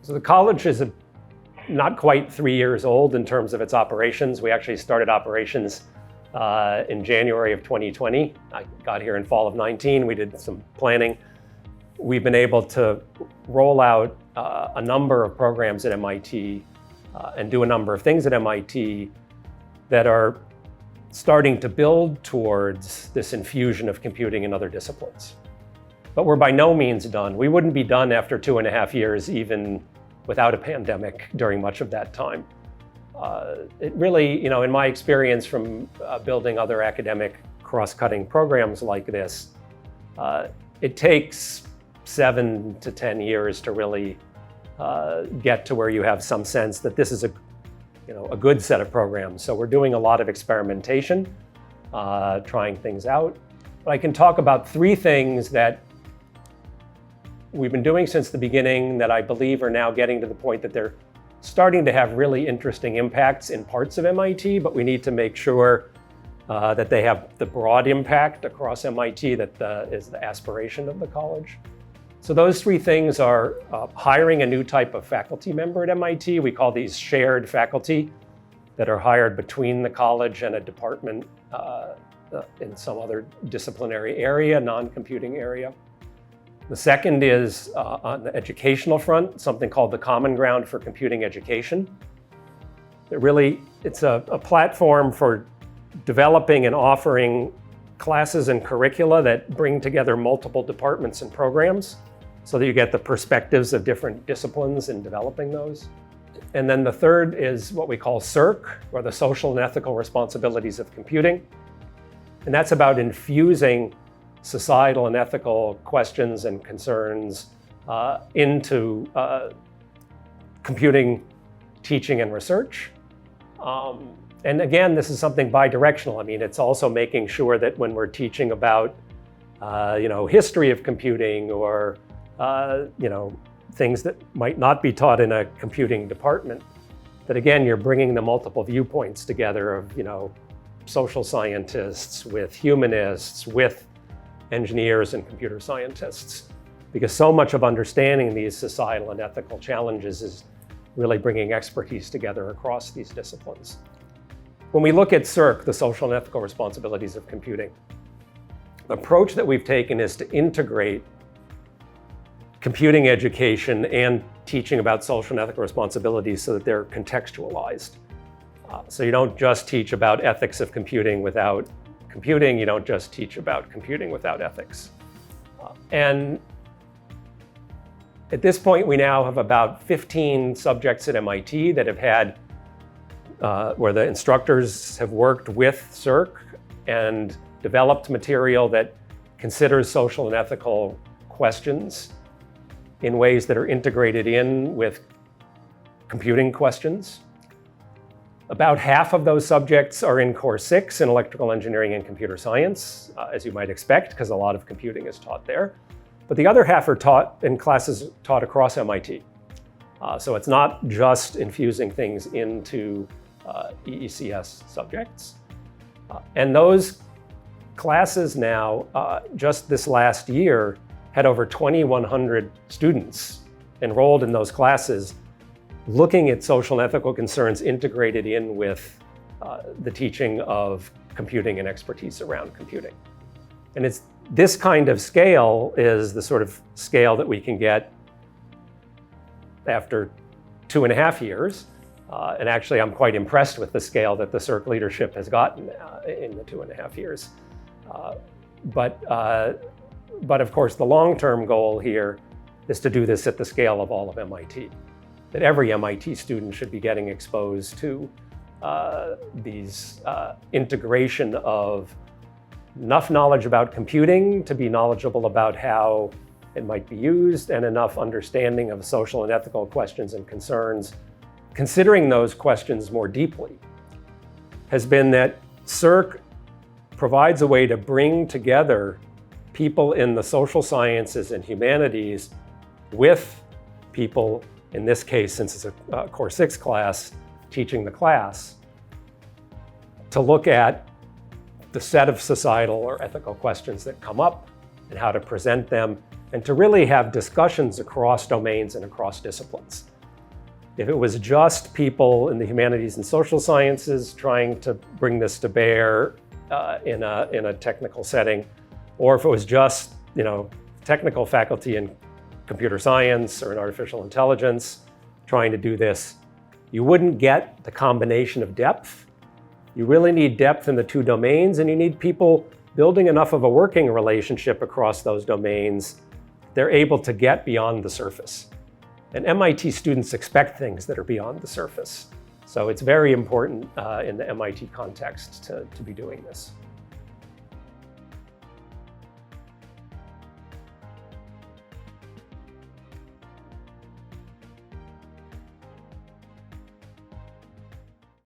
So the college is not quite 3 years old in terms of its operations. We actually started operations in January of 2020. I got here in fall of 19. We did some planning. We've been able to roll out a number of programs at MIT and do a number of things at MIT that are starting to build towards this infusion of computing in other disciplines. But we're by no means done. We wouldn't be done after 2.5 years, even without a pandemic during much of that time. It really, in my experience from building other academic cross-cutting programs like this, it takes 7 to 10 years to really get to where you have some sense that this is a good set of programs. So we're doing a lot of experimentation, trying things out. But I can talk about 3 things that we've been doing since the beginning that I believe are now getting to the point that they're starting to have really interesting impacts in parts of MIT, but we need to make sure that they have the broad impact across MIT that is the aspiration of the college. So those 3 things are hiring a new type of faculty member at MIT. We call these shared faculty that are hired between the college and a department in some other disciplinary area, non-computing area. The second is on the educational front, something called the Common Ground for Computing Education. It's a platform for developing and offering classes and curricula that bring together multiple departments and programs so that you get the perspectives of different disciplines in developing those. And then the third is what we call SERC, or the Social and Ethical Responsibilities of Computing. And that's about infusing societal and ethical questions and concerns into computing, teaching, and research. And again, this is something bi-directional. I mean, it's also making sure that when we're teaching about, history of computing or, things that might not be taught in a computing department, that again, you're bringing the multiple viewpoints together of, social scientists with humanists, with engineers and computer scientists, because so much of understanding these societal and ethical challenges is really bringing expertise together across these disciplines. When we look at SERC, the Social and Ethical Responsibilities of Computing, the approach that we've taken is to integrate computing education and teaching about social and ethical responsibilities so that they're contextualized. So you don't just teach about ethics of computing without computing, you don't just teach about computing without ethics. And at this point, we now have about 15 subjects at MIT that have had, where the instructors have worked with SERC and developed material that considers social and ethical questions in ways that are integrated in with computing questions. About half of those subjects are in Core 6 in electrical engineering and computer science, as you might expect, because a lot of computing is taught there. But the other half are taught in classes taught across MIT. So it's not just infusing things into EECS subjects. And those classes now, just this last year, had over 2,100 students enrolled in those classes, looking at social and ethical concerns integrated in with the teaching of computing and expertise around computing. And it's this kind of scale is the sort of scale that we can get after 2.5 years. And actually, I'm quite impressed with the scale that the SERC leadership has gotten in the 2.5 years. But of course, the long-term goal here is to do this at the scale of all of MIT. That every MIT student should be getting exposed to these integration of enough knowledge about computing to be knowledgeable about how it might be used, and enough understanding of social and ethical questions and concerns, considering those questions more deeply, has been that SERC provides a way to bring together people in the social sciences and humanities with people, in this case, since it's a Core 6 class, teaching the class, to look at the set of societal or ethical questions that come up and how to present them, and to really have discussions across domains and across disciplines. If it was just people in the humanities and social sciences trying to bring this to bear in a technical setting, or if it was just technical faculty in computer science or in artificial intelligence trying to do this, you wouldn't get the combination of depth. You really need depth in the two domains, and you need people building enough of a working relationship across those domains. They're able to get beyond the surface. And MIT students expect things that are beyond the surface. So it's very important in the MIT context to be doing this.